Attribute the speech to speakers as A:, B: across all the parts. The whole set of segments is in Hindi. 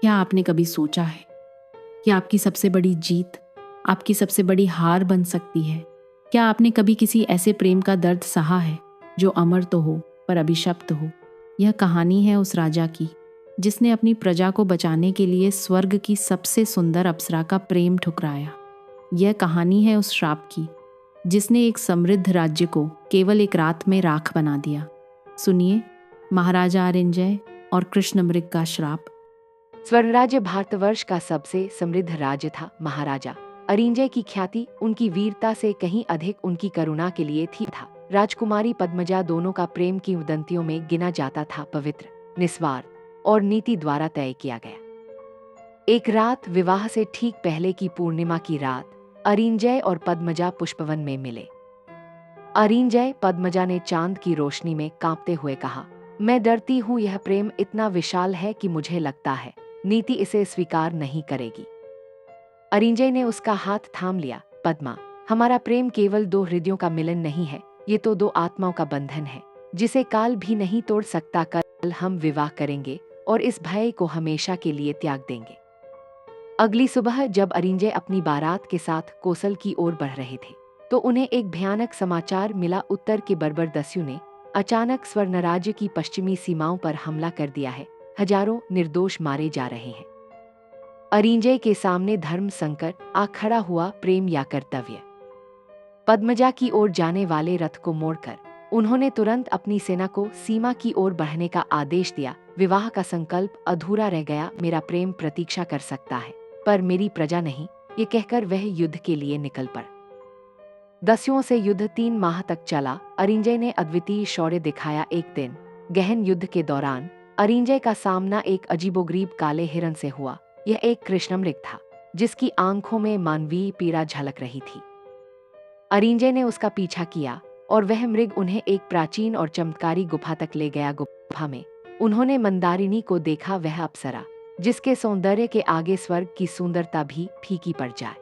A: क्या आपने कभी सोचा है कि आपकी सबसे बड़ी जीत आपकी सबसे बड़ी हार बन सकती है? क्या आपने कभी किसी ऐसे प्रेम का दर्द सहा है जो अमर तो हो पर अभिशप्त हो? यह कहानी है उस राजा की जिसने अपनी प्रजा को बचाने के लिए स्वर्ग की सबसे सुंदर अप्सरा का प्रेम ठुकराया। यह कहानी है उस श्राप की जिसने एक समृद्ध राज्य को केवल एक रात में राख बना दिया। सुनिए, महाराजा अरिंजय और कृष्णमृग का श्राप।
B: स्वर्णराज्य भारतवर्ष का सबसे समृद्ध राज्य था। महाराजा अरिंजय की ख्याति उनकी वीरता से कहीं अधिक उनकी करुणा के लिए था। राजकुमारी पद्मजा दोनों का प्रेम की उदंतियों में गिना जाता था, पवित्र, निस्वार्थ और नीति द्वारा तय किया गया। एक रात, विवाह से ठीक पहले की पूर्णिमा की रात, अरिंजय और पद्मजा पुष्पवन में मिले। अरिंजय पद्मजा ने चांद की रोशनी में कांपते हुए कहा, मैं डरती हूँ, यह प्रेम इतना विशाल है कि मुझे लगता है नीति इसे स्वीकार नहीं करेगी। अरिंजय ने उसका हाथ थाम लिया। पद्मा, हमारा प्रेम केवल दो हृदयों का मिलन नहीं है, ये तो दो आत्माओं का बंधन है जिसे काल भी नहीं तोड़ सकता। कल हम विवाह करेंगे और इस भय को हमेशा के लिए त्याग देंगे। अगली सुबह जब अरिंजय अपनी बारात के साथ कोसल की ओर बढ़ रहे थे तो उन्हें एक भयानक समाचार मिला। उत्तर के बर्बर दस्युओं ने अचानक स्वर्णराज्य की पश्चिमी सीमाओं पर हमला कर दिया है। हजारों निर्दोष मारे जा रहे हैं। अरिंजय के सामने धर्म संकट आ खड़ा हुआ, प्रेम या कर्तव्य। पद्मजा की ओर जाने वाले रथ को मोड़कर उन्होंने तुरंत अपनी सेना को सीमा की ओर बढ़ने का आदेश दिया। विवाह का संकल्प अधूरा रह गया। मेरा प्रेम प्रतीक्षा कर सकता है पर मेरी प्रजा नहीं, ये कहकर वह युद्ध के लिए निकल पड़। दस्युओं से युद्ध 3 माह तक चला। अरिंजय ने अद्वितीय शौर्य दिखाया। एक दिन गहन युद्ध के दौरान अरिंजय का सामना एक अजीबोगरीब काले हिरण से हुआ। यह एक कृष्णमृग था जिसकी आंखों में मानवीय पीड़ा झलक रही थी। अरिंजय ने उसका पीछा किया और वह मृग उन्हें एक प्राचीन और चमत्कारी गुफा तक ले गया। गुफा में उन्होंने मंदारिनी को देखा, वह अप्सरा जिसके सौंदर्य के आगे स्वर्ग की सुंदरता भी फीकी पड़ जाए।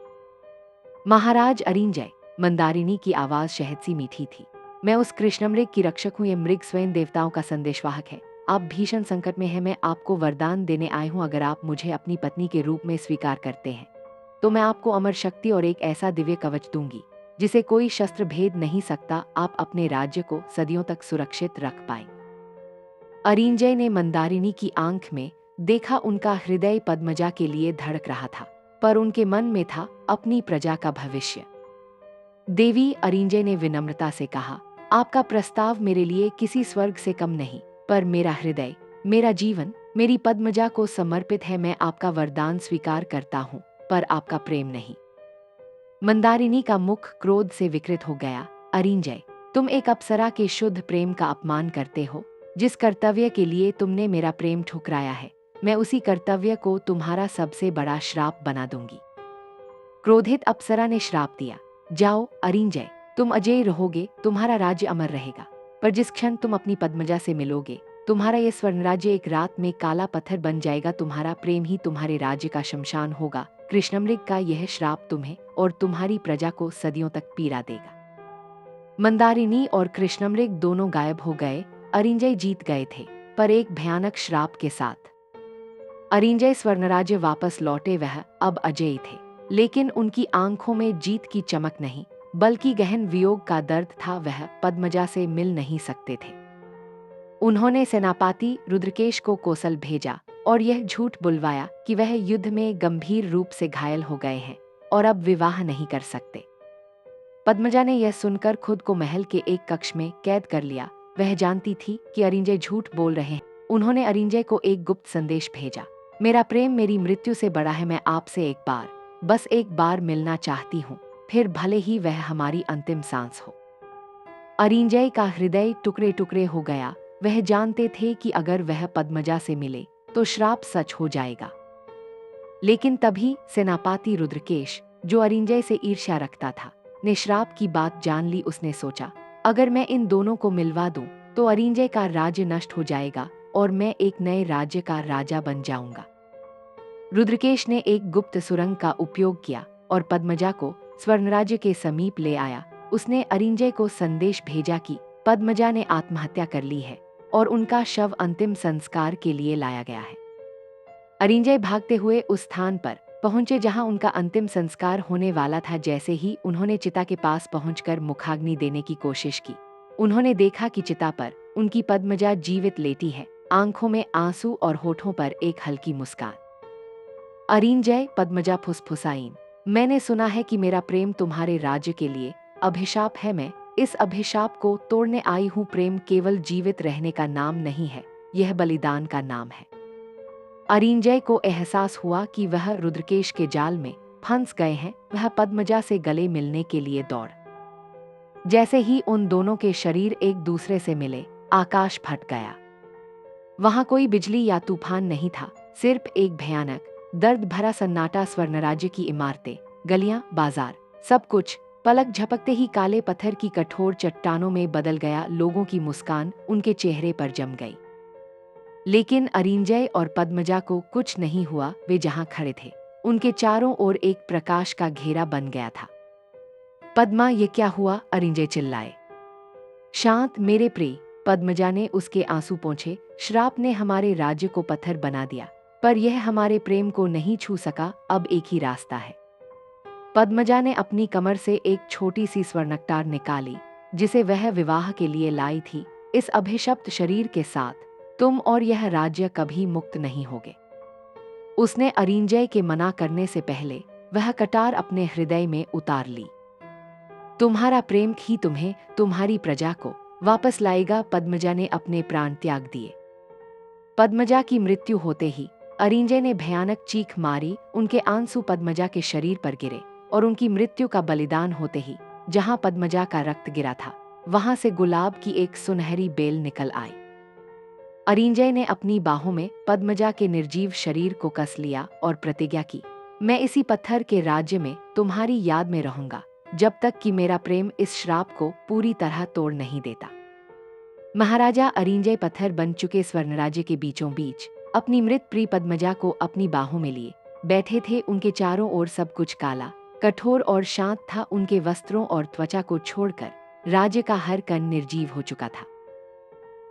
B: महाराज अरिंजय, मंदारिनी की आवाज शहद सी मीठी थी, मैं उस कृष्णमृग की रक्षक हूँ। ये मृग स्वयं देवताओं का संदेशवाहक है। आप भीषण संकट में हैं, मैं आपको वरदान देने आई हूँ। अगर आप मुझे अपनी पत्नी के रूप में स्वीकार करते हैं तो मैं आपको अमर शक्ति और एक ऐसा दिव्य कवच दूंगी जिसे कोई शस्त्र भेद नहीं सकता। आप अपने राज्य को सदियों तक सुरक्षित रख पाए। अरिंजय ने मंदारिनी की आंख में देखा। उनका हृदय पद्मजा के लिए धड़क रहा था पर उनके मन में था अपनी प्रजा का भविष्य। देवी, अरिंजय ने विनम्रता से कहा, आपका प्रस्ताव मेरे लिए किसी स्वर्ग से कम नहीं, पर मेरा हृदय, मेरा जीवन, मेरी पद्मजा को समर्पित है। मैं आपका वरदान स्वीकार करता हूँ पर आपका प्रेम नहीं। मंदारिनी का मुख क्रोध से विकृत हो गया। अरिंजय, तुम एक अप्सरा के शुद्ध प्रेम का अपमान करते हो। जिस कर्तव्य के लिए तुमने मेरा प्रेम ठुकराया है, मैं उसी कर्तव्य को तुम्हारा सबसे बड़ा श्राप बना दूंगी। क्रोधित अप्सरा ने श्राप दिया, जाओ अरिंजय, तुम अजेय रहोगे, तुम्हारा राज्य अमर रहेगा। पर जिस क्षण तुम अपनी पद्मजा से मिलोगे, तुम्हारा यह स्वर्णराज्य एक रात में काला पत्थर बन जाएगा। तुम्हारा प्रेम ही तुम्हारे राज्य का शमशान होगा। कृष्णमृग का यह श्राप तुम्हें और तुम्हारी प्रजा को सदियों तक पीड़ा देगा। मंदारिनी और कृष्णमृग दोनों गायब हो गए। अरिंजय जीत गए थे पर एक भयानक श्राप के साथ। अरिंजय स्वर्णराज्य वापस लौटे। वह अब अजेय थे लेकिन उनकी आंखों में जीत की चमक नहीं बल्कि गहन वियोग का दर्द था। वह पद्मजा से मिल नहीं सकते थे। उन्होंने सेनापति रुद्रकेश को कोसल भेजा और यह झूठ बुलवाया कि वह युद्ध में गंभीर रूप से घायल हो गए हैं और अब विवाह नहीं कर सकते। पद्मजा ने यह सुनकर खुद को महल के एक कक्ष में कैद कर लिया। वह जानती थी कि अरिंजय झूठ बोल रहे हैं। उन्होंने अरिंजय को एक गुप्त संदेश भेजा, मेरा प्रेम मेरी मृत्यु से बड़ा है। मैं आपसे एक बार, बस एक बार मिलना चाहती हूँ, फिर भले ही वह हमारी अंतिम सांस हो। अरिंजय का हृदय टुकड़े टुकड़े हो गया। वह जानते थे कि अगर वह पद्मजा से मिले तो श्राप सच हो जाएगा। लेकिन तभी सेनापति रुद्रकेश, जो अरिंजय से ईर्ष्या रखता था, ने श्राप की बात जान ली। उसने सोचा, अगर मैं इन दोनों को मिलवा दूं तो अरिंजय का राज्य नष्ट हो जाएगा और मैं एक नए राज्य का राजा बन जाऊंगा। रुद्रकेश ने एक गुप्त सुरंग का उपयोग किया और पद्मजा को स्वर्णराज्य के समीप ले आया। उसने अरिंजय को संदेश भेजा कि पद्मजा ने आत्महत्या कर ली है और उनका शव अंतिम संस्कार के लिए लाया गया है। अरिंजय भागते हुए उस स्थान पर पहुंचे जहां उनका अंतिम संस्कार होने वाला था। जैसे ही उन्होंने चिता के पास पहुंचकर मुखाग्नि देने की कोशिश की, उन्होंने देखा कि चिता पर उनकी पद्मजा जीवित लेटी है, आंखों में आंसू और होठों पर एक हल्की मुस्कान। अरिंजय, पद्मजा फुसफुसाईं, मैंने सुना है कि मेरा प्रेम तुम्हारे राज्य के लिए अभिशाप है। मैं इस अभिशाप को तोड़ने आई हूँ। प्रेम केवल जीवित रहने का नाम नहीं है, यह बलिदान का नाम है। अरिंजय को एहसास हुआ कि वह रुद्रकेश के जाल में फंस गए हैं। वह पद्मजा से गले मिलने के लिए दौड़। जैसे ही उन दोनों के शरीर एक दूसरे से मिले, आकाश फट गया। वहां कोई बिजली या तूफान नहीं था, सिर्फ एक भयानक दर्द भरा सन्नाटा। स्वर्णराज्य की इमारतें, गलियां, बाजार, सब कुछ पलक झपकते ही काले पत्थर की कठोर चट्टानों में बदल गया। लोगों की मुस्कान उनके चेहरे पर जम गई, लेकिन अरिंजय और पद्मजा को कुछ नहीं हुआ। वे जहां खड़े थे, उनके चारों ओर एक प्रकाश का घेरा बन गया था। पद्मा, ये क्या हुआ? अरिंजय चिल्लाए। शांत मेरे प्रिय, पद्मजा ने उसके आंसू पोंछे। श्राप ने हमारे राज्य को पत्थर बना दिया, पर यह हमारे प्रेम को नहीं छू सका। अब एक ही रास्ता है। पद्मजा ने अपनी कमर से एक छोटी सी स्वर्णकटार निकाली, जिसे वह विवाह के लिए लाई थी। इस अभिशप्त शरीर के साथ तुम और यह राज्य कभी मुक्त नहीं होगे। उसने अरिंजय के मना करने से पहले वह कटार अपने हृदय में उतार ली। तुम्हारा प्रेम ही तुम्हें, तुम्हारी प्रजा को वापस लाएगा। पद्मजा ने अपने प्राण त्याग दिए। पद्मजा की मृत्यु होते ही अरिंजय ने भयानक चीख मारी। उनके आंसू पद्मजा के शरीर पर गिरे और उनकी मृत्यु का बलिदान होते ही जहां पद्मजा का रक्त गिरा था, वहां से गुलाब की एक सुनहरी बेल निकल आई। अरिंजय ने अपनी बाहों में पद्मजा के निर्जीव शरीर को कस लिया और प्रतिज्ञा की, मैं इसी पत्थर के राज्य में तुम्हारी याद में रहूंगा, जब तक कि मेरा प्रेम इस श्राप को पूरी तरह तोड़ नहीं देता। महाराजा अरिंजय पत्थर बन चुके स्वर्णराज्य के बीचों बीच अपनी मृत प्रिय पद्मजा को अपनी बाहों में लिए बैठे थे। उनके चारों ओर सब कुछ काला, कठोर और शांत था। उनके वस्त्रों और त्वचा को छोड़कर राज्य का हर कण निर्जीव हो चुका था।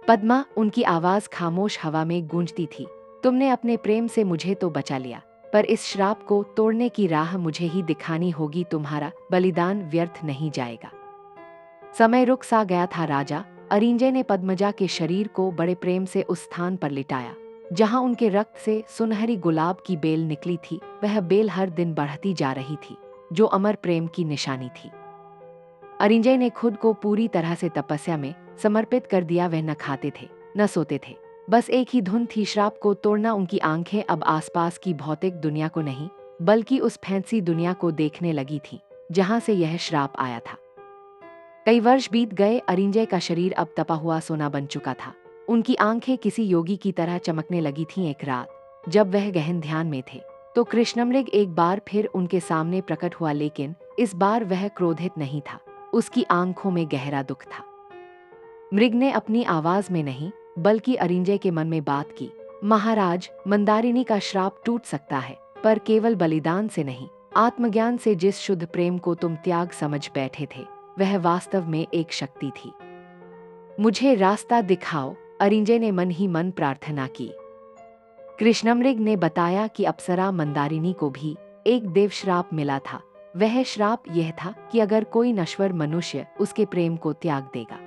B: पद्मा, उनकी आवाज खामोश हवा में गूंजती थी, तुमने अपने प्रेम से मुझे तो बचा लिया, पर इस श्राप को तोड़ने की राह मुझे ही दिखानी होगी। तुम्हारा बलिदान व्यर्थ नहीं जाएगा। समय रुक सा गया था। राजा अरिंजय ने पद्मजा के शरीर को बड़े प्रेम से उस स्थान पर लिटाया जहां उनके रक्त से सुनहरी गुलाब की बेल निकली थी। वह बेल हर दिन बढ़ती जा रही थी, जो अमर प्रेम की निशानी थी। अरिंजय ने खुद को पूरी तरह से तपस्या में समर्पित कर दिया। वह न खाते थे, न सोते थे, बस एक ही धुन थी, श्राप को तोड़ना। उनकी आंखें अब आसपास की भौतिक दुनिया को नहीं, बल्कि उस फैंसी दुनिया को देखने लगी थीं, जहां से यह श्राप आया था। कई वर्ष बीत गए। अरिंजय का शरीर अब तपा हुआ सोना बन चुका था। उनकी आंखें किसी योगी की तरह चमकने लगी थीं। एक रात जब वह गहन ध्यान में थे, तो कृष्णमृग एक बार फिर उनके सामने प्रकट हुआ, लेकिन इस बार वह क्रोधित नहीं था। उसकी आंखों में गहरा दुख था। मृग ने अपनी आवाज में नहीं, बल्कि अरिंजय के मन में बात की, महाराज, मंदारिनी का श्राप टूट सकता है, पर केवल बलिदान से नहीं, आत्मज्ञान से। जिस शुद्ध प्रेम को तुम त्याग समझ बैठे थे, वह वास्तव में एक शक्ति थी। मुझे रास्ता दिखाओ, अरिंजय ने मन ही मन प्रार्थना की। कृष्णमृग ने बताया कि अप्सरा मंदारिनी को भी एक देव श्राप मिला था। वह श्राप यह था कि अगर कोई नश्वर मनुष्य उसके प्रेम को त्याग देगा,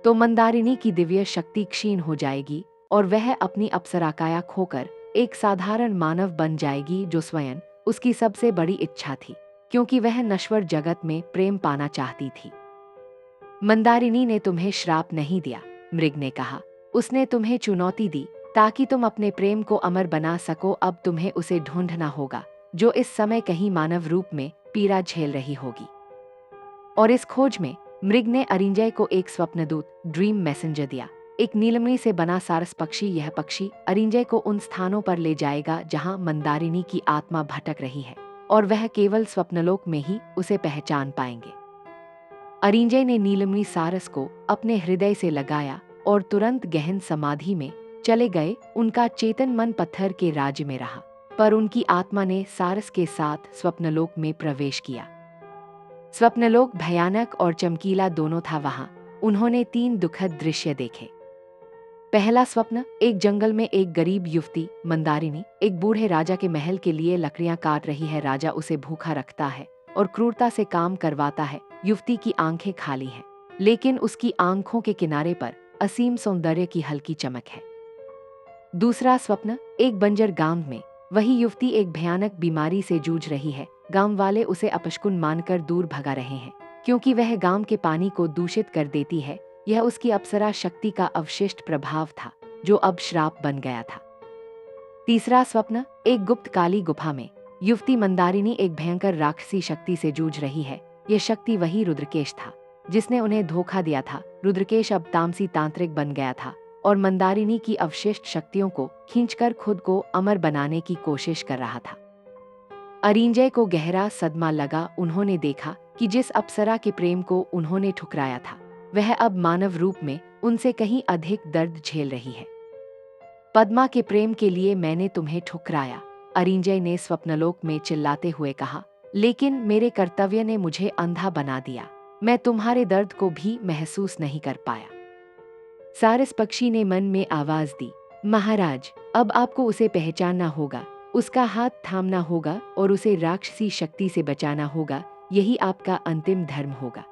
B: तो मंदारिनी की दिव्य शक्ति क्षीण हो जाएगी और वह अपनी अप्सराकाया खोकर एक साधारण मानव बन जाएगी, जो स्वयं उसकी सबसे बड़ी इच्छा थी, क्योंकि वह नश्वर जगत में प्रेम पाना चाहती थी। मंदारिनी ने तुम्हें श्राप नहीं दिया, मृग ने कहा, उसने तुम्हें चुनौती दी ताकि तुम अपने प्रेम को अमर बना सको। अब तुम्हें उसे ढूंढना होगा, जो इस समय कहीं मानव रूप में पीड़ा झेल रही होगी। और इस खोज में मृग ने अरिंजय को एक स्वप्नदूत, ड्रीम मैसेंजर दिया, एक नीलमणि से बना सारस पक्षी। यह पक्षी अरिंजय को उन स्थानों पर ले जाएगा जहां मंदारिनी की आत्मा भटक रही है, और वह केवल स्वप्नलोक में ही उसे पहचान पाएंगे। अरिंजय ने नीलमणि सारस को अपने हृदय से लगाया और तुरंत गहन समाधि में चले गए। उनका चेतन मन पत्थर के राज्य में रहा, पर उनकी आत्मा ने सारस के साथ स्वप्नलोक में प्रवेश किया। स्वप्नलोक भयानक और चमकीला दोनों था। वहां उन्होंने 3 दुखद दृश्य देखे। पहला स्वप्न। एक जंगल में एक गरीब युवती मंदारिनी एक बूढ़े राजा के महल के लिए लकड़ियां काट रही है। राजा उसे भूखा रखता है और क्रूरता से काम करवाता है। युवती की आंखें खाली हैं, लेकिन उसकी आंखों के किनारे पर असीम सौंदर्य की हल्की चमक है। दूसरा स्वप्न। एक बंजर गांव में वही युवती एक भयानक बीमारी से जूझ रही है। गांव वाले उसे अपशकुन मानकर दूर भगा रहे हैं, क्योंकि वह गांव के पानी को दूषित कर देती है। यह उसकी अप्सरा शक्ति का अवशिष्ट प्रभाव था, जो अब श्राप बन गया था। तीसरा स्वप्न। एक गुप्त काली गुफा में युवती मंदारिनी एक भयंकर राक्षसी शक्ति से जूझ रही है। यह शक्ति वही रुद्रकेश था, जिसने उन्हें धोखा दिया था। रुद्रकेश अब तामसी तांत्रिक बन गया था और मंदारिनी की अवशिष्ट शक्तियों को खींचकर खुद को अमर बनाने की कोशिश कर रहा था। अरिंजय को गहरा सदमा लगा। उन्होंने देखा कि जिस अप्सरा के प्रेम को उन्होंने ठुकराया था, वह अब मानव रूप में उनसे कहीं अधिक दर्द झेल रही है। पद्मा के प्रेम के लिए मैंने तुम्हें ठुकराया, अरिंजय ने स्वप्नलोक में चिल्लाते हुए कहा, लेकिन मेरे कर्तव्य ने मुझे अंधा बना दिया। मैं तुम्हारे दर्द को भी महसूस नहीं कर पाया। सारस पक्षी ने मन में आवाज दी, महाराज, अब आपको उसे पहचानना होगा, उसका हाथ थामना होगा और उसे राक्षसी शक्ति से बचाना होगा। यही आपका अंतिम धर्म होगा।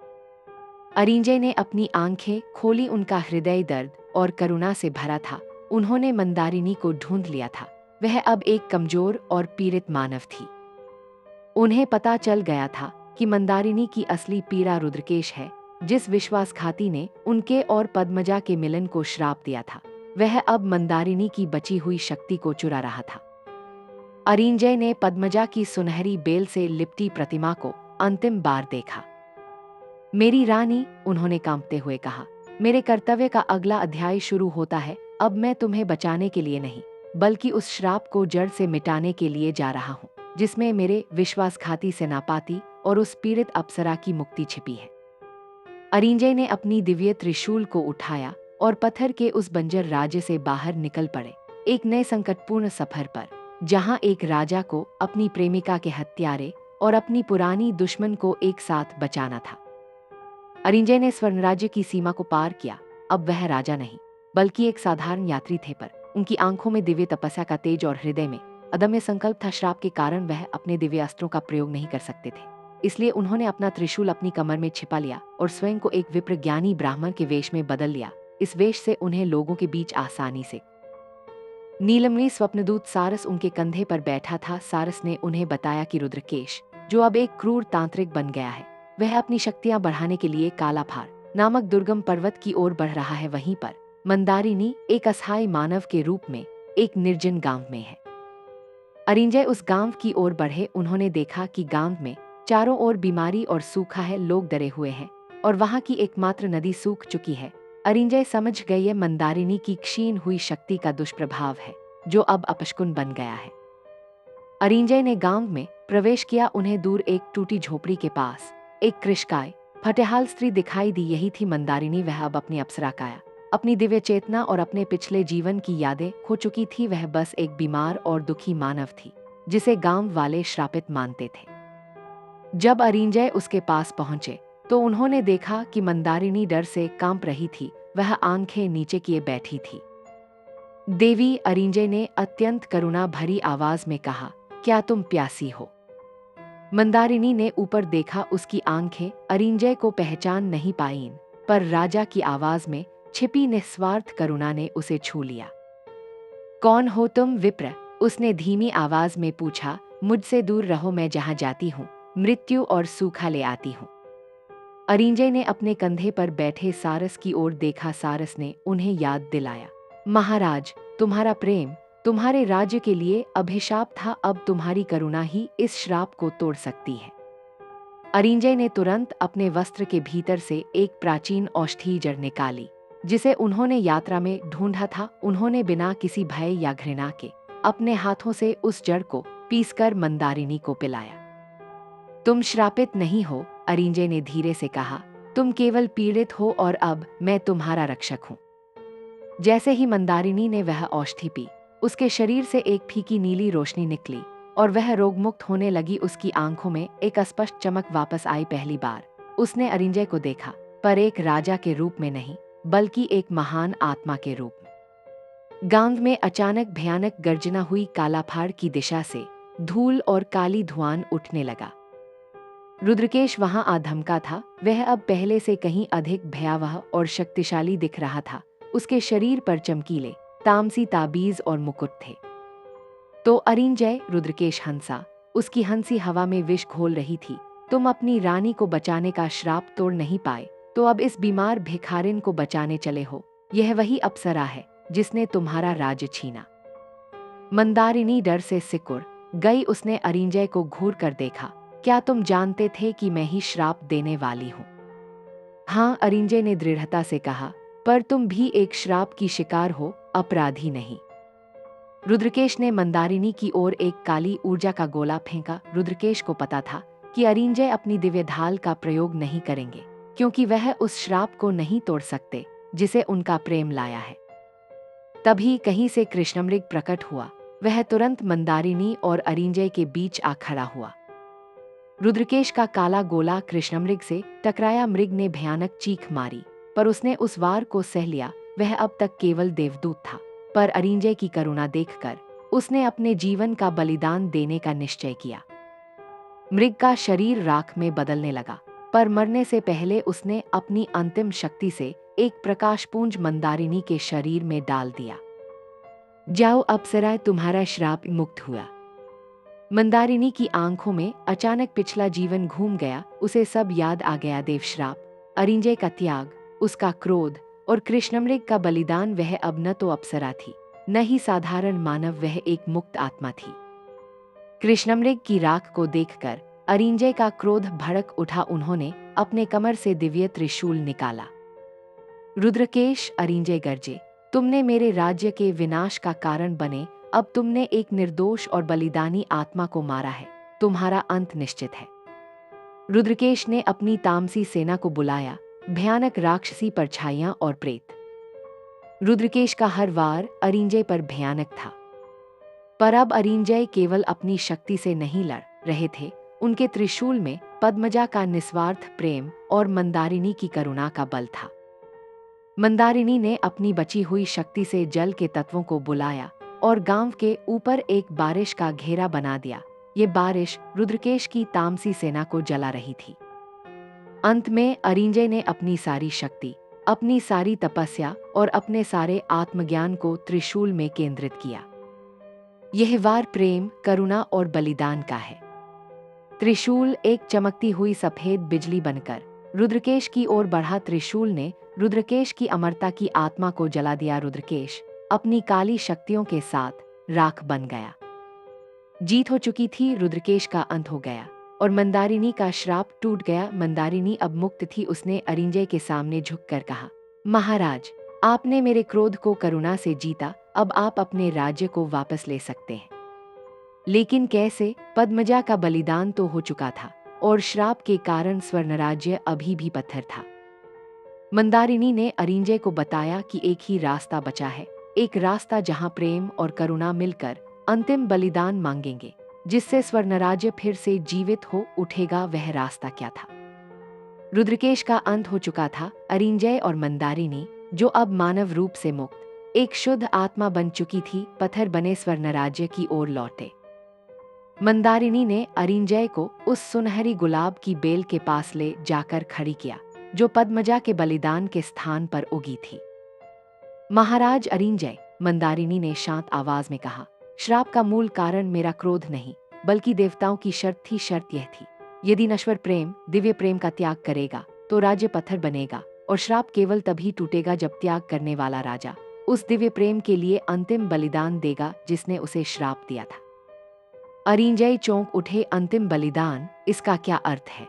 B: अरिंजय ने अपनी आंखें खोली। उनका हृदय दर्द और करुणा से भरा था। उन्होंने मंदारिनी को ढूंढ लिया था। वह अब एक कमजोर और पीड़ित मानव थी। उन्हें पता चल गया था कि मंदारिनी की असली पीड़ा रुद्रकेश है, जिस विश्वासघाती ने उनके और पद्मजा के मिलन को श्राप दिया था। वह अब मंदारिनी की बची हुई शक्ति को चुरा रहा था। अरिंजय ने पद्मजा की सुनहरी बेल से लिपटी प्रतिमा को अंतिम बार देखा। मेरी रानी, उन्होंने कांपते हुए कहा, मेरे कर्तव्य का अगला अध्याय शुरू होता है। अब मैं तुम्हें बचाने के लिए नहीं, बल्कि उस श्राप को जड़ से मिटाने के लिए जा रहा हूँ, जिसमें मेरे विश्वासघाती सेनापति और उस पीड़ित अप्सरा की मुक्ति छिपी है। अरिंजय ने अपनी दिव्य त्रिशूल को उठाया और पत्थर के उस बंजर राज्य से बाहर निकल पड़े, एक नए संकटपूर्ण सफर पर, जहां एक राजा को अपनी प्रेमिका के हत्यारे और अपनी पुरानी दुश्मन को एक साथ बचाना था। अरिंजय ने स्वर्ण राज्य की सीमा को पार किया। अब वह राजा नहीं, बल्कि एक साधारण यात्री थे, पर उनकी आंखों में दिव्य तपस्या का तेज और हृदय में अदम्य संकल्प था। श्राप के कारण वह अपने दिव्य अस्त्रों का प्रयोग नहीं कर सकते थे, इसलिए उन्होंने अपना त्रिशूल अपनी कमर में छिपा लिया और स्वयं को एक विप्र ज्ञानी ब्राह्मण के वेश में बदल लिया। इस वेश से उन्हें लोगों के बीच आसानी से नीलमणि स्वप्नदूत सारस उनके कंधे पर बैठा था। सारस ने उन्हें बताया कि रुद्रकेश, जो अब एक क्रूर तांत्रिक बन गया है, वह अपनी शक्तियां बढ़ाने के लिए कालाफार नामक दुर्गम पर्वत की ओर बढ़ रहा है। वहीं पर मंदारिनी एक असहाय मानव के रूप में एक निर्जन गांव में है। अरिंजय उस गांव की ओर बढ़े। उन्होंने देखा कि गांव में चारों ओर बीमारी और सूखा है। लोग डरे हुए हैं और वहां की एकमात्र नदी सूख चुकी है। अरिंजय समझ गए ये मंदारिनी की क्षीण हुई शक्ति का दुष्प्रभाव है, जो अब अपशकुन बन गया है। अरिंजय ने गांव में प्रवेश किया। उन्हें दूर एक टूटी झोपड़ी के पास एक कृशकाय फटेहाल स्त्री दिखाई दी। यही थी मंदारिनी। वह अब अपनी अप्सरा काया, अपनी दिव्य चेतना और अपने पिछले जीवन की यादें खो चुकी थी। वह बस एक बीमार और दुखी मानव थी, जिसे गांव वाले श्रापित मानते थे। जब अरिंजय उसके पास पहुंचे तो उन्होंने देखा कि मंदारिनी डर से कांप रही थी। वह आंखें नीचे किए बैठी थी। देवी, अरिंजय ने अत्यंत करुणा भरी आवाज में कहा, क्या तुम प्यासी हो? मंदारिनी ने ऊपर देखा। उसकी आंखें अरिंजय को पहचान नहीं पाईं, पर राजा की आवाज में छिपी निस्वार्थ करुणा ने उसे छू लिया। कौन हो तुम, विप्र? उसने धीमी आवाज में पूछा। मुझसे दूर रहो, मैं जहां जाती हूँ मृत्यु और सूखा ले आती हूँ। अरिंजय ने अपने कंधे पर बैठे सारस की ओर देखा। सारस ने उन्हें याद दिलाया, महाराज, तुम्हारा प्रेम तुम्हारे राज्य के लिए अभिशाप था। अब तुम्हारी करुणा ही इस श्राप को तोड़ सकती है। अरिंजय ने तुरंत अपने वस्त्र के भीतर से एक प्राचीन औषधि जड़ निकाली, जिसे उन्होंने यात्रा में ढूंढा था। उन्होंने बिना किसी भय या घृणा के अपने हाथों से उस जड़ को पीसकर मंदारिनी को पिलाया। तुम श्रापित नहीं हो, अरिंजय ने धीरे से कहा, तुम केवल पीड़ित हो और अब मैं तुम्हारा रक्षक हूँ। जैसे ही मंदारिनी ने वह औषधि पी, उसके शरीर से एक फीकी नीली रोशनी निकली और वह रोगमुक्त होने लगी। उसकी आंखों में एक अस्पष्ट चमक वापस आई। पहली बार उसने अरिंजय को देखा, पर एक राजा के रूप में नहीं, बल्कि एक महान आत्मा के रूप में। गांव में अचानक भयानक गर्जना हुई। कालाफाड़ की दिशा से धूल और काली धुआं उठने लगा। रुद्रकेश वहां आधमका था। वह अब पहले से कहीं अधिक भयावह और शक्तिशाली दिख रहा था। उसके शरीर पर चमकीले तामसी ताबीज और मुकुट थे। तो अरिंजय, रुद्रकेश हंसा। उसकी हंसी हवा में विष घोल रही थी। तुम अपनी रानी को बचाने का श्राप तोड़ नहीं पाए, तो अब इस बीमार भिखारिन को बचाने चले हो। यह वही अप्सरा है जिसने तुम्हारा राज्य छीना। मंदारिनी डर से सिकुड़ गई। उसने अरिंजय को घूर कर देखा। क्या तुम जानते थे कि मैं ही श्राप देने वाली हूँ? हाँ, अरिंजय ने दृढ़ता से कहा, पर तुम भी एक श्राप की शिकार हो, अपराधी नहीं। रुद्रकेश ने मंदारिनी की ओर एक काली ऊर्जा का गोला फेंका। रुद्रकेश को पता था कि अरिंजय अपनी दिव्य ढाल का प्रयोग नहीं करेंगे, क्योंकि वह उस श्राप को नहीं तोड़ सकते जिसे उनका प्रेम लाया है। तभी कहीं से कृष्णमृग प्रकट हुआ। वह तुरंत मंदारिनी और अरिंजय के बीच आ खड़ा हुआ। रुद्रकेश का काला गोला कृष्णमृग से टकराया। मृग ने भयानक चीख मारी, पर उसने उस वार को सह लिया। वह अब तक केवल देवदूत था, पर अरिंजय की करुणा देखकर उसने अपने जीवन का बलिदान देने का निश्चय किया। मृग का शरीर राख में बदलने लगा, पर मरने से पहले उसने अपनी अंतिम शक्ति से एक प्रकाशपुंज मंदारिनी के शरीर में डाल दिया। जाओ अप्सरा, तुम्हारा श्राप मुक्त हुआ। मंदारिनी की आंखों में अचानक पिछला जीवन घूम गया। उसे सब याद आ गया। देवश्राप, अरिंजय का त्याग, उसका क्रोध और कृष्णमृग का बलिदान। वह अब न तो अप्सरा थी, न ही साधारण मानव, वह एक मुक्त आत्मा थी। कृष्णमृग की राख को देखकर अरिंजय का क्रोध भड़क उठा। उन्होंने अपने कमर से दिव्य त्रिशूल निकाला। रुद्रकेश, अरिंजय गरजे, तुमने मेरे राज्य के विनाश का कारण बने। अब तुमने एक निर्दोष और बलिदानी आत्मा को मारा है। तुम्हारा अंत निश्चित है। रुद्रकेश ने अपनी तामसी सेना को बुलाया। भयानक राक्षसी परछाइयां और प्रेत। रुद्रकेश का हर वार अरिंजय पर भयानक था, पर अब अरिंजय केवल अपनी शक्ति से नहीं लड़ रहे थे। उनके त्रिशूल में पद्मजा का निस्वार्थ प्रेम और मंदारिनी की करुणा का बल था। मंदारिनी ने अपनी बची हुई शक्ति से जल के तत्वों को बुलाया और गांव के ऊपर एक बारिश का घेरा बना दिया। ये बारिश रुद्रकेश की तामसी सेना को जला रही थी। अंत में अरिंजय ने अपनी सारी शक्ति, अपनी सारी तपस्या और अपने सारे आत्मज्ञान को त्रिशूल में केंद्रित किया। यह वार प्रेम, करुणा और बलिदान का है। त्रिशूल एक चमकती हुई सफेद बिजली बनकर रुद्रकेश की ओर बढ़ा। त्रिशूल ने रुद्रकेश की अमरता की आत्मा को जला दिया। रुद्रकेश अपनी काली शक्तियों के साथ राख बन गया। जीत हो चुकी थी। रुद्रकेश का अंत हो गया और मंदारिनी का श्राप टूट गया। मंदारिनी अब मुक्त थी। उसने अरिंजय के सामने झुककर कहा, महाराज, आपने मेरे क्रोध को करुणा से जीता। अब आप अपने राज्य को वापस ले सकते हैं। लेकिन कैसे? पद्मजा का बलिदान तो हो चुका था और श्राप के कारण स्वर्ण राज्य अभी भी पत्थर था। मंदारिनी ने अरिंजय को बताया कि एक ही रास्ता बचा है, एक रास्ता जहां प्रेम और करुणा मिलकर अंतिम बलिदान मांगेंगे, जिससे स्वर्ण राज्य फिर से जीवित हो उठेगा। वह रास्ता क्या था? रुद्रकेश का अंत हो चुका था। अरिंजय और मंदारिनी, जो अब मानव रूप से मुक्त एक शुद्ध आत्मा बन चुकी थी, पत्थर बने स्वर्ण राज्य की ओर लौटे। मंदारिनी ने अरिंजय को उस सुनहरी गुलाब की बेल के पास ले जाकर खड़ी किया, जो पद्मजा के बलिदान के स्थान पर उगी थी। महाराज अरिंजय, मंदारिनी ने शांत आवाज में कहा, श्राप का मूल कारण मेरा क्रोध नहीं, बल्कि देवताओं की शर्त थी। शर्त यह थी, यदि नश्वर प्रेम दिव्य प्रेम का त्याग करेगा तो राज्य पत्थर बनेगा, और श्राप केवल तभी टूटेगा जब त्याग करने वाला राजा उस दिव्य प्रेम के लिए अंतिम बलिदान देगा जिसने उसे श्राप दिया था। अरिंजय चौंक उठे। अंतिम बलिदान, इसका क्या अर्थ है?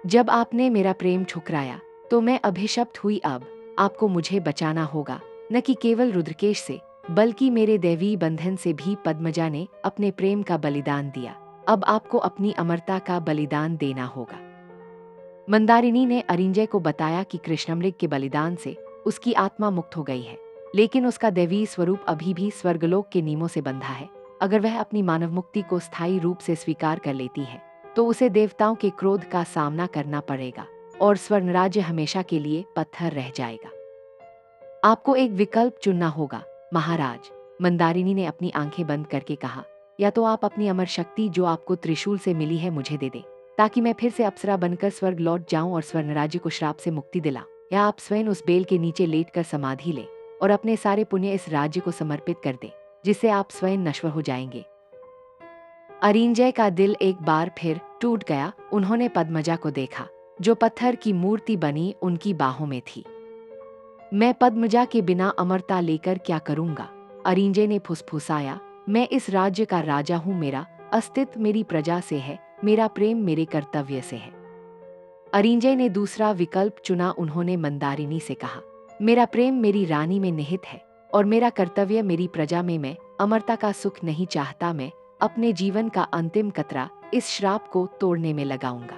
B: जब आपने मेरा प्रेम ठुकराया तो मैं अभिशप्त हुई। अब आपको मुझे बचाना होगा, न कि केवल रुद्रकेश से, बल्कि मेरे दैवी बंधन से भी। पद्मजा ने अपने प्रेम का बलिदान दिया, अब आपको अपनी अमरता का बलिदान देना होगा। मंदारिनी ने अरिंजय को बताया कि कृष्णमृग के बलिदान से उसकी आत्मा मुक्त हो गई है, लेकिन उसका दैवी स्वरूप अभी भी स्वर्गलोक के नियमों से बंधा है। अगर वह अपनी मानव मुक्ति को स्थायी रूप से स्वीकार कर लेती है तो उसे देवताओं के क्रोध का सामना करना पड़ेगा और स्वर्ण राज्य हमेशा के लिए पत्थर रह जाएगा। आपको एक विकल्प चुनना होगा, महाराज, मंदारिनी ने अपनी आंखें बंद करके कहा, या तो आप अपनी अमर शक्ति जो आपको त्रिशूल से मिली है मुझे दे दें, ताकि मैं फिर से अप्सरा बनकर स्वर्ग लौट जाऊं और स्वर्ण राज्य को श्राप से मुक्ति दिलाऊं, या आप स्वयं उस बेल के नीचे लेटकर समाधि लें और अपने सारे पुण्य इस राज्य को समर्पित कर दें, जिससे आप स्वयं नश्वर हो जाएंगे। अरिंजय का दिल एक बार फिर टूट गया। उन्होंने पद्मजा को देखा, जो पत्थर की मूर्ति बनी उनकी बाहों में थी। मैं पद्मजा के बिना अमरता लेकर क्या करूंगा? अरिंजय ने फुसफुसाया, मैं इस राज्य का राजा हूं, मेरा अस्तित्व मेरी प्रजा से है, मेरा प्रेम मेरे कर्तव्य से है। अरिंजय ने दूसरा विकल्प चुना। उन्होंने मंदारिनी से कहा, मेरा प्रेम मेरी रानी में निहित है और मेरा कर्तव्य मेरी प्रजा में। मैं अमरता का सुख नहीं चाहता, मैं अपने जीवन का अंतिम कतरा इस श्राप को तोड़ने में लगाऊंगा।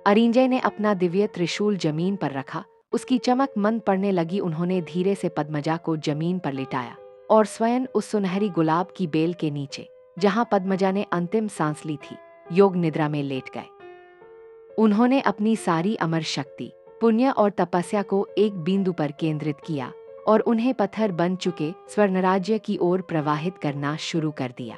B: अरिंजय ने अपना दिव्य त्रिशूल जमीन पर रखा। उसकी चमक मंद पड़ने लगी। उन्होंने धीरे से पद्मजा को जमीन पर लिटाया और स्वयं उस सुनहरी गुलाब की बेल के नीचे, जहां पद्मजा ने अंतिम सांस ली थी, योग निद्रा में लेट गए। उन्होंने अपनी सारी अमर शक्ति, पुण्य और तपस्या को एक बिंदु पर केंद्रित किया और उन्हें पत्थर बन चुके स्वर्ण राज्य की ओर प्रवाहित करना शुरू कर दिया।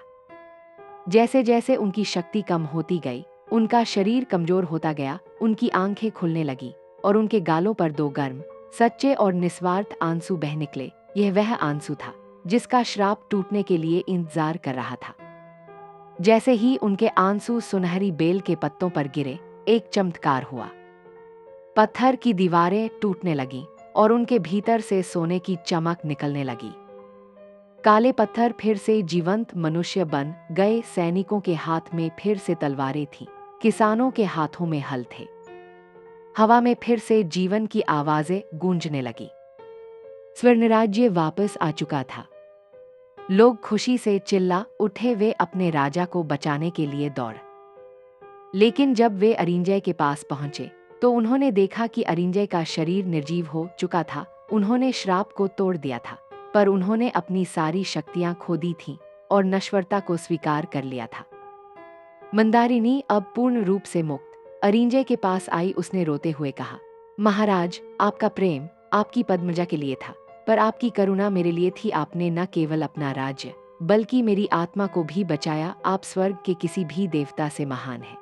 B: जैसे जैसे उनकी शक्ति कम होती गई, उनका शरीर कमजोर होता गया। उनकी आंखें खुलने लगी और उनके गालों पर दो गर्म, सच्चे और निस्वार्थ आंसू बह निकले। यह वह आंसू था जिसका श्राप टूटने के लिए इंतजार कर रहा था। जैसे ही उनके आंसू सुनहरी बेल के पत्तों पर गिरे, एक चमत्कार हुआ। पत्थर की दीवारें टूटने लगीं और उनके भीतर से सोने की चमक निकलने लगी। काले पत्थर फिर से जीवंत मनुष्य बन गए। सैनिकों के हाथ में फिर से तलवारें थीं, किसानों के हाथों में हल थे। हवा में फिर से जीवन की आवाजें गूंजने लगी। स्वर्ण राज्य वापस आ चुका था। लोग खुशी से चिल्ला उठे। वे अपने राजा को बचाने के लिए दौड़। लेकिन जब वे अरिंजय के पास पहुंचे तो उन्होंने देखा कि अरिंजय का शरीर निर्जीव हो चुका था। उन्होंने श्राप को तोड़ दिया था, पर उन्होंने अपनी सारी शक्तियां खो दी थीं और नश्वरता को स्वीकार कर लिया था। मंदारिनी अब पूर्ण रूप से मुक्त अरिंजय के पास आई। उसने रोते हुए कहा, महाराज, आपका प्रेम आपकी पद्मजा के लिए था, पर आपकी करुणा मेरे लिए थी। आपने न केवल अपना राज्य बल्कि मेरी आत्मा को भी बचाया। आप स्वर्ग के किसी भी देवता से महान हैं।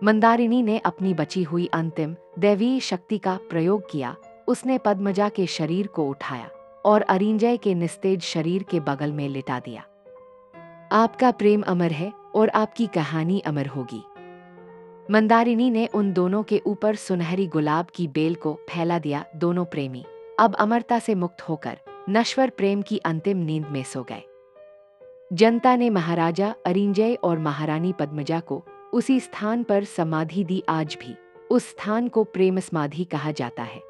B: मंदारिनी ने अपनी बची हुई अंतिम दैवीय शक्ति का प्रयोग किया। उसने पद्मजा के शरीर को उठाया और अरिंजय के निस्तेज शरीर के बगल में लिटा दिया। आपका प्रेम अमर है और आपकी कहानी अमर होगी। मंदारिनी ने उन दोनों के ऊपर सुनहरी गुलाब की बेल को फैला दिया। दोनों प्रेमी अब अमरता से मुक्त होकर नश्वर प्रेम की अंतिम नींद में सो गए। जनता ने महाराजा अरिंजय और महारानी पद्मजा को उसी स्थान पर समाधि दी। आज भी उस स्थान को प्रेम समाधि कहा जाता है।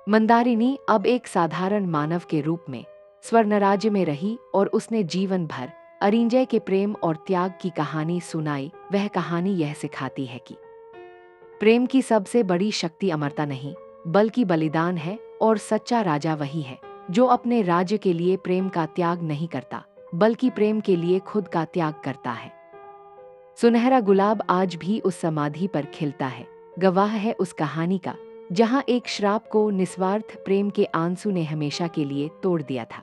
B: मंदारिनी अब एक साधारण मानव के रूप में स्वर्ण राज्य में रही और उसने जीवन भर अरिंजय के प्रेम और त्याग की कहानी सुनाई। वह कहानी यह सिखाती है कि प्रेम की सबसे बड़ी शक्ति अमरता नहीं बल्कि बलिदान है, और सच्चा राजा वही है जो अपने राज्य के लिए प्रेम का त्याग नहीं करता बल्कि प्रेम के लिए खुद का त्याग करता है। सुनहरा गुलाब आज भी उस समाधि पर खिलता है, गवाह है उस कहानी का जहां एक श्राप को निस्वार्थ प्रेम के आंसू ने हमेशा के लिए तोड़ दिया था।